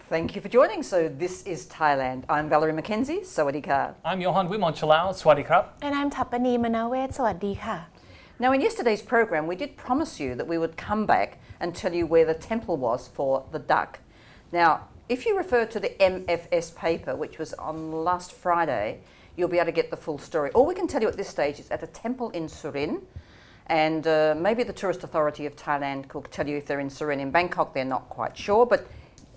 Thank you for joining. So this is Thailand. I'm Valerie McKenzie. Sawadee ka. I'm Johan Wimonchalau. Swadee krap. And I'm Tapani Manawet. Sawadee ka. Now, in yesterday's program, we did promise you that we would come back and tell you where the temple was for the duck. Now, if you refer to the MFS paper, which was on last Friday, you'll be able to get the full story. All we can tell you at this stage is at a temple in Surin, and maybe the Tourist Authority of Thailand could tell you if they're in Surin. In Bangkok, they're not quite sure, but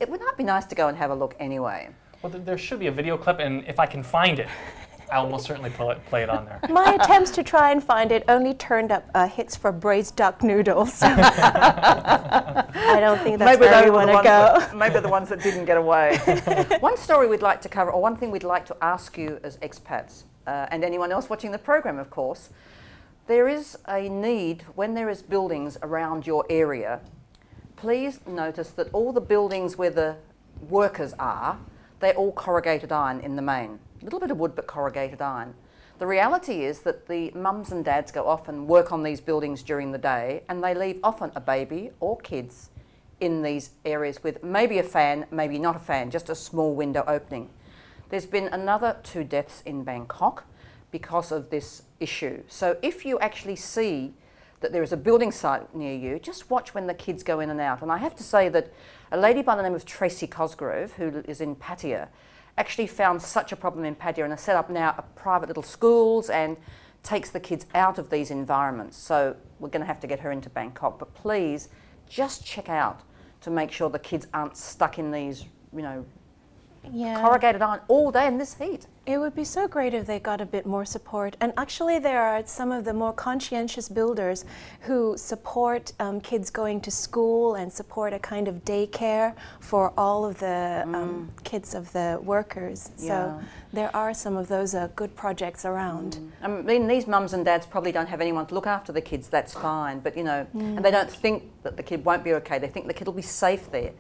it would not be nice to go and have a look anyway. Well, there should be a video clip, and if I can find it, I'll most certainly play it on there. My attempts to try and find it only turned up hits for braised duck noodles. I don't think that's maybe where we want to go. Maybe the ones that didn't get away. One story we'd like to cover, or one thing we'd like to ask you as expats, and anyone else watching the program, of course, there is a need when there is buildings around your area. Please notice that all the buildings where the workers are, they're all corrugated iron in the main. A little bit of wood, but corrugated iron. The reality is that the mums and dads go off and work on these buildings during the day, and they leave often a baby or kids in these areas with maybe a fan, maybe not a fan, just a small window opening. There's been another 2 deaths in Bangkok because of this issue. So if you actually see that there is a building site near you, just watch when the kids go in and out. And I have to say that a lady by the name of Tracy Cosgrove, who is in Pattaya, actually found such a problem in Pattaya and has set up now a private little schools and takes the kids out of these environments. So we're going to have to get her into Bangkok, but please just check out to make sure the kids aren't stuck in these, corrugated iron all day in this heat. It would be so great if they got a bit more support. And actually there are some of the more conscientious builders who support kids going to school and support a kind of daycare for all of the kids of the workers. So there are some of those good projects around. I mean, these mums and dads probably don't have anyone to look after the kids, that's fine. But, and they don't think that the kid won't be okay. They think the kid will be safe there.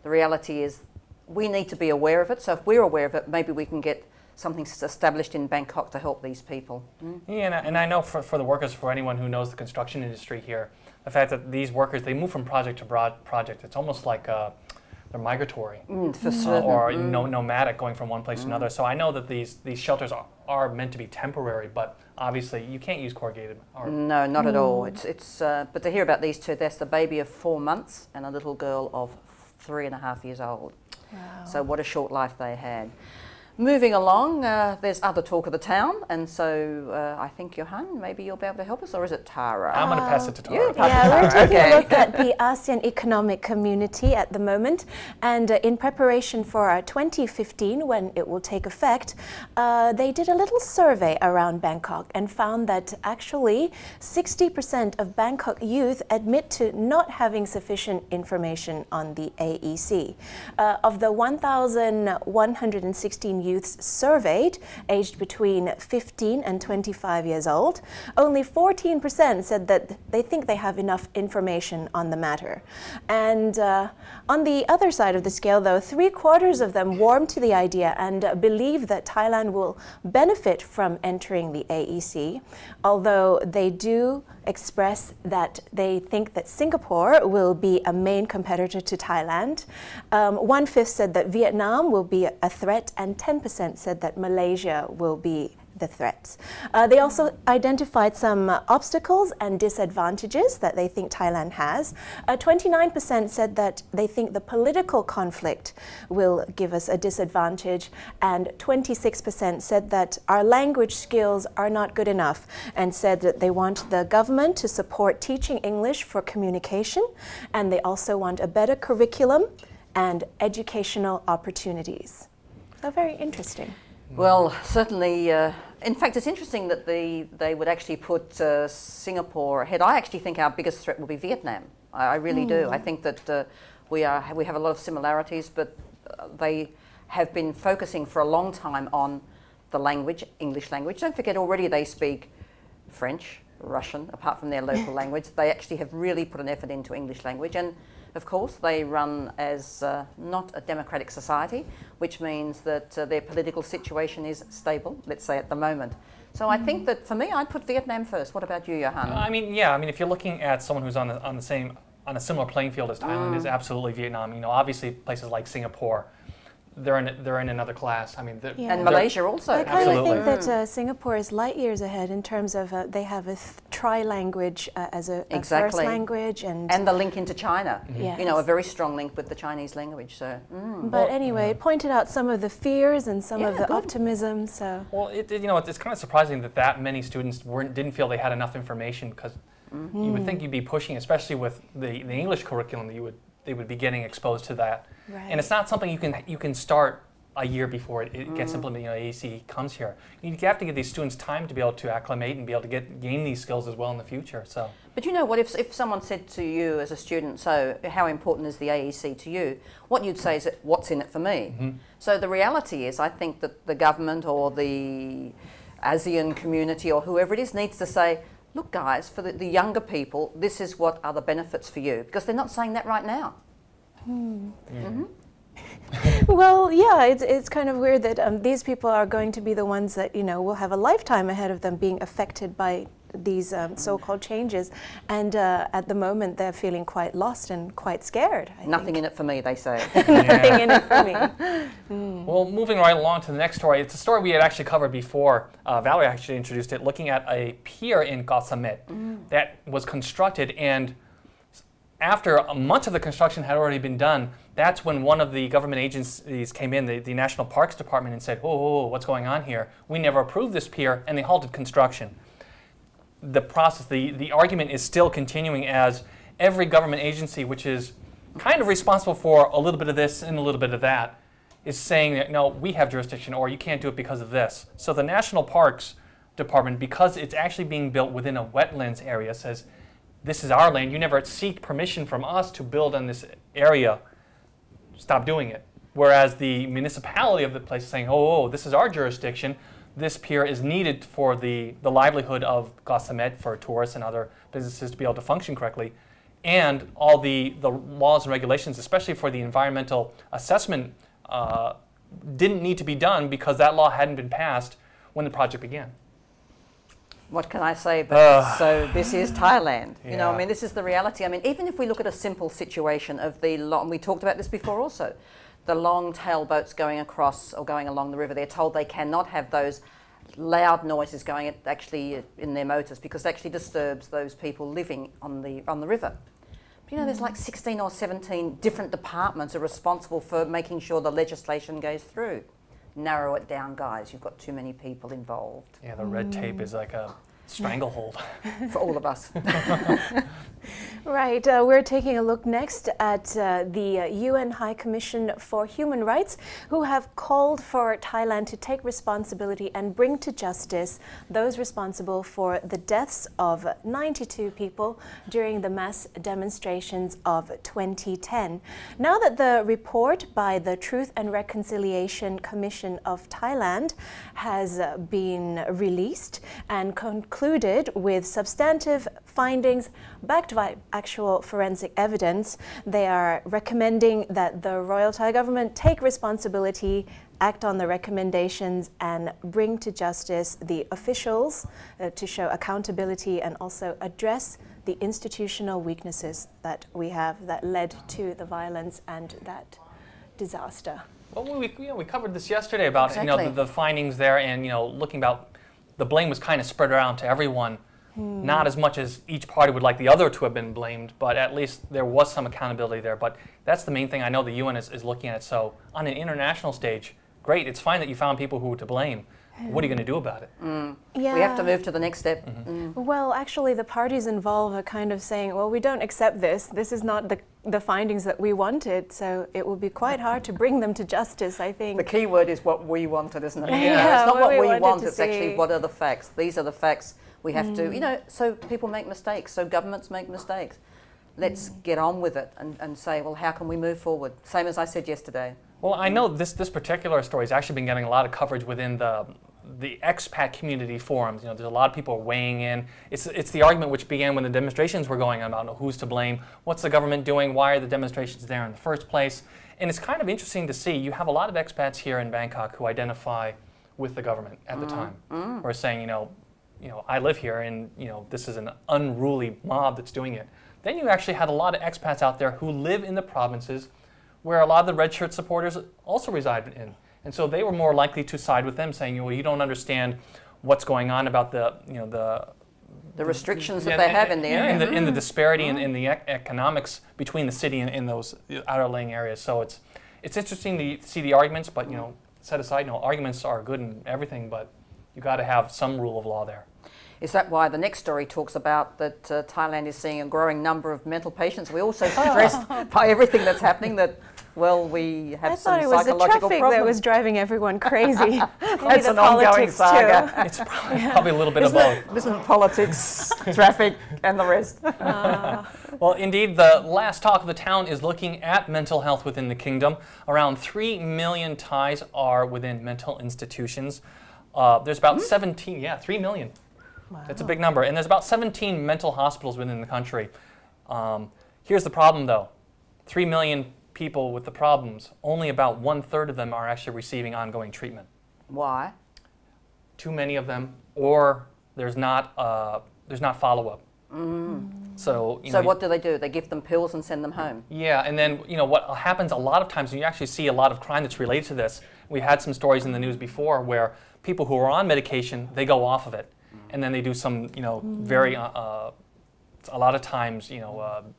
The reality is we need to be aware of it. So if we're aware of it, maybe we can get something established in Bangkok to help these people. Yeah, and I know for the workers, for anyone who knows the construction industry here, the fact that these workers, they move from project to project, it's almost like they're migratory or nomadic, going from one place to another. So I know that these shelters are meant to be temporary, but obviously you can't use corrugated. No, not at all. But to hear about these 2 deaths, a baby of 4 months and a little girl of 3.5 years old. Wow. So what a short life they had. Moving along, there's other talk of the town, and so I think, Johan, maybe you'll be able to help us, or is it Tara? I'm going to pass it to Tara. We're taking a look at the ASEAN Economic Community at the moment, and in preparation for 2015, when it will take effect, they did a little survey around Bangkok and found that actually 60% of Bangkok youth admit to not having sufficient information on the AEC. Of the 1,116 youths surveyed, aged between 15 and 25 years old, only 14% said that they think they have enough information on the matter. And on the other side of the scale, though, 3/4 of them warmed to the idea and believe that Thailand will benefit from entering the AEC, although they do express that they think that Singapore will be a main competitor to Thailand. 1/5 said that Vietnam will be a threat, and 10% said that Malaysia will be the threats. They also identified some obstacles and disadvantages that they think Thailand has. 29% said that they think the political conflict will give us a disadvantage, and 26% said that our language skills are not good enough, and said that they want the government to support teaching English for communication, and they also want a better curriculum and educational opportunities. So very interesting. Well, certainly, in fact, it's interesting that they would actually put Singapore ahead. I actually think our biggest threat will be Vietnam. I really do. I think that we have a lot of similarities, but they have been focusing for a long time on the language, English language. Don't forget, already they speak French, Russian, apart from their local language. They actually have really put an effort into English language, and of course they run as not a democratic society, which means that their political situation is stable, let's say, at the moment. So I think that for me, I'd put Vietnam first. What about you, Johan? I mean, if you're looking at someone who's on the same on a similar playing field as Thailand is absolutely Vietnam. You know, obviously places like Singapore, they're in another class. I mean, and Malaysia also. I kind of think that Singapore is light years ahead in terms of they have a tri-language as a first language, and the link into China. Yes. You know, a very strong link with the Chinese language. So, but anyway, it pointed out some of the fears and some of the optimism. So, well, you know, it's kind of surprising that many students didn't feel they had enough information, because you would think you'd be pushing, especially with the English curriculum, that they would be getting exposed to that. Right. And it's not something you can start a year before it gets implemented. You know, AEC comes here. You have to give these students time to be able to acclimate and be able to gain these skills as well in the future. So, but you know what? If someone said to you as a student, "So, how important is the AEC to you?" What you'd say is, "What's in it for me?" So the reality is, I think that the government or the ASEAN community or whoever it is needs to say, "Look, guys, for the younger people, this is what are the benefits for you," because they're not saying that right now. Well, yeah, it's kind of weird that these people are going to be the ones that, you know, will have a lifetime ahead of them being affected by these so-called changes, and at the moment they're feeling quite lost and quite scared. Nothing in it for me, they say. Nothing in it for me. Well, moving right along to the next story. It's a story we had actually covered before. Valerie actually introduced it, looking at a pier in Koh Samet that was constructed, and after much of the construction had already been done, that's when one of the government agencies came in, the National Parks Department, and said, oh, what's going on here? We never approved this pier, and they halted construction. The process, the argument is still continuing, as every government agency, which is kind of responsible for a little bit of this and a little bit of that, is saying that, no, we have jurisdiction, or you can't do it because of this. So the National Parks Department, because it's actually being built within a wetlands area, says, this is our land, you never seek permission from us to build on this area, stop doing it. Whereas the municipality of the place is saying, oh, this is our jurisdiction, this pier is needed for the livelihood of Koh Samet, for tourists and other businesses to be able to function correctly, and all the laws and regulations, especially for the environmental assessment, didn't need to be done because that law hadn't been passed when the project began. What can I say? But so this is Thailand. Yeah. You know, I mean, this is the reality. I mean, even if we look at a simple situation of the long, we talked about this before also, the long tail boats going across or going along the river, they're told they cannot have those loud noises going actually in their motors, because it actually disturbs those people living on the river. But, you know, there's like 16 or 17 different departments are responsible for making sure the legislation goes through. Narrow it down, guys. You've got too many people involved. Yeah, the red tape is like a stranglehold. For all of us. Right, we're taking a look next at the UN High Commission for Human Rights, who have called for Thailand to take responsibility and bring to justice those responsible for the deaths of 92 people during the mass demonstrations of 2010. Now that the report by the Truth and Reconciliation Commission of Thailand has been released and concluded with substantive findings backed by actual forensic evidence, they are recommending that the Royal Thai government take responsibility, act on the recommendations, and bring to justice the officials to show accountability and also address the institutional weaknesses that we have that led to the violence and that disaster. Well, we covered this yesterday about the findings there, and looking about the blame was kind of spread around to everyone. Not as much as each party would like the other to have been blamed, but at least there was some accountability there. But that's the main thing I know the UN is looking at. So on an international stage, great, it's fine that you found people who were to blame. What are you going to do about it? Yeah. We have to move to the next step. Well, actually, the parties involved are kind of saying, well, we don't accept this. This is not the findings that we wanted, so it will be quite hard to bring them to justice, I think. The key word is what we wanted, isn't it? Yeah, it's not what we want, it's see. actually what are the facts. These are the facts. We have to, so people make mistakes, so governments make mistakes. Let's get on with it and say, well, how can we move forward? Same as I said yesterday. Well, I know this particular story has actually been getting a lot of coverage within the expat community forums. There's a lot of people weighing in. It's the argument which began when the demonstrations were going on about who's to blame, what's the government doing, why are the demonstrations there in the first place. And it's kind of interesting to see. You have a lot of expats here in Bangkok who identify with the government at the time, who are saying, I live here and this is an unruly mob that's doing it. then you actually had a lot of expats out there who live in the provinces where a lot of the red shirt supporters also reside in. And so they were more likely to side with them, saying, well, you don't understand what's going on about the restrictions that they have in the area. In the disparity in the economics between the city and those outer-laying areas. So it's interesting to see the arguments, but set aside, arguments are good and everything, but you got to have some rule of law there. Is that why the next story talks about that Thailand is seeing a growing number of mental patients? We're also stressed by everything that's happening that, well, we have some psychological problems. I thought it was the traffic that was driving everyone crazy. It's an ongoing saga. It's probably a little bit of both. Isn't politics, traffic, and the rest? Well, indeed, the last talk of the town is looking at mental health within the kingdom. Around 3 million Thais are within mental institutions. There's about 3 million. Wow. That's a big number. And there's about 17 mental hospitals within the country. Here's the problem, though. 3 million people with the problems, only about 1/3 of them are actually receiving ongoing treatment. Why? Too many of them, or there's not follow-up. So what do? They give them pills and send them home? Yeah, and then what happens a lot of times, and you actually see a lot of crime that's related to this. We had some stories in the news before where people who are on medication, they go off of it. And then they do some, very, a lot of times,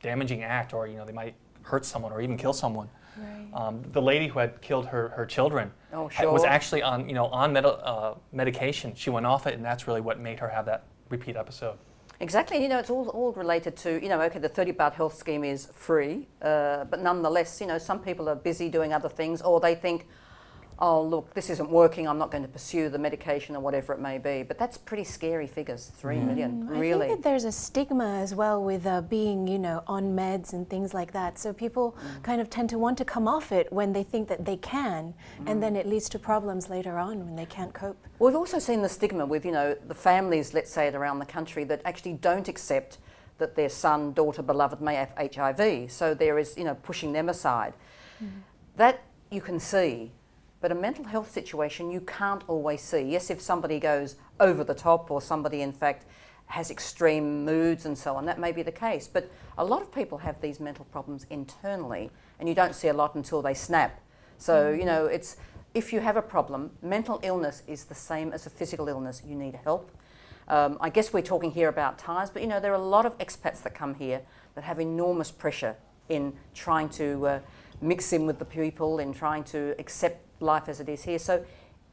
damaging act, or they might hurt someone or even kill someone. Right. The lady who had killed her children was actually on medication. She went off it, and that's really what made her have that repeat episode. Exactly. It's all related to, okay, the 30 baht health scheme is free, but nonetheless, some people are busy doing other things, or they think, oh, look, this isn't working, I'm not going to pursue the medication or whatever it may be. But that's pretty scary figures, 3 million, really. I think that there's a stigma as well with being, on meds and things like that. So people kind of tend to want to come off it when they think that they can, and then it leads to problems later on when they can't cope. Well, we've also seen the stigma with, the families, let's say, around the country that actually don't accept that their son, daughter, beloved may have HIV. So there is, pushing them aside. That you can see. But a mental health situation you can't always see. Yes, if somebody goes over the top or somebody in fact has extreme moods and so on, that may be the case. But a lot of people have these mental problems internally and you don't see a lot until they snap. So, it's, if you have a problem, mental illness is the same as a physical illness. You need help. I guess we're talking here about Thais, but there are a lot of expats that come here that have enormous pressure in trying to mix in with the people, in trying to accept life as it is here. So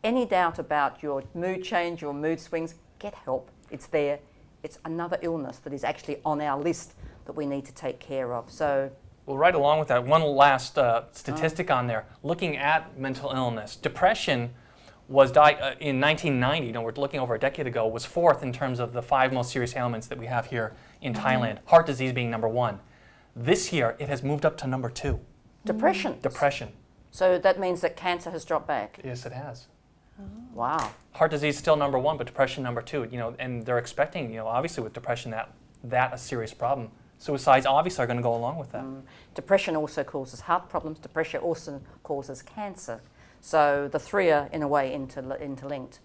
any doubt about your mood change, your mood swings, get help. It's there. It's another illness that is actually on our list that we need to take care of. So, well, right along with that, one last statistic on there. Looking at mental illness, depression was in 1990, we're looking over a decade ago, was 4th in terms of the 5 most serious ailments that we have here in Thailand. Heart disease being number 1. This year, it has moved up to number 2. Depression? Depression. So that means that cancer has dropped back? Yes, it has. Oh. Wow. Heart disease still number 1, but depression number 2. And they're expecting, obviously with depression, that a serious problem. Suicides obviously are going to go along with that. Depression also causes heart problems. Depression also causes cancer. So the 3 are in a way interlinked.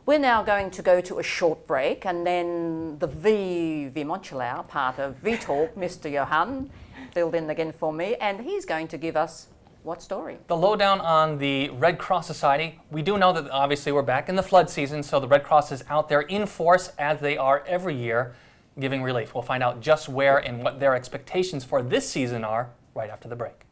We're now going to go to a short break, and then the Vimonchalau part of V-Talk, Mr. Johan, filled in again for me, and he's going to give us what story? The lowdown on the Red Cross Society. We do know that obviously we're back in the flood season, so the Red Cross is out there in force as they are every year giving relief. We'll find out just where and what their expectations for this season are right after the break.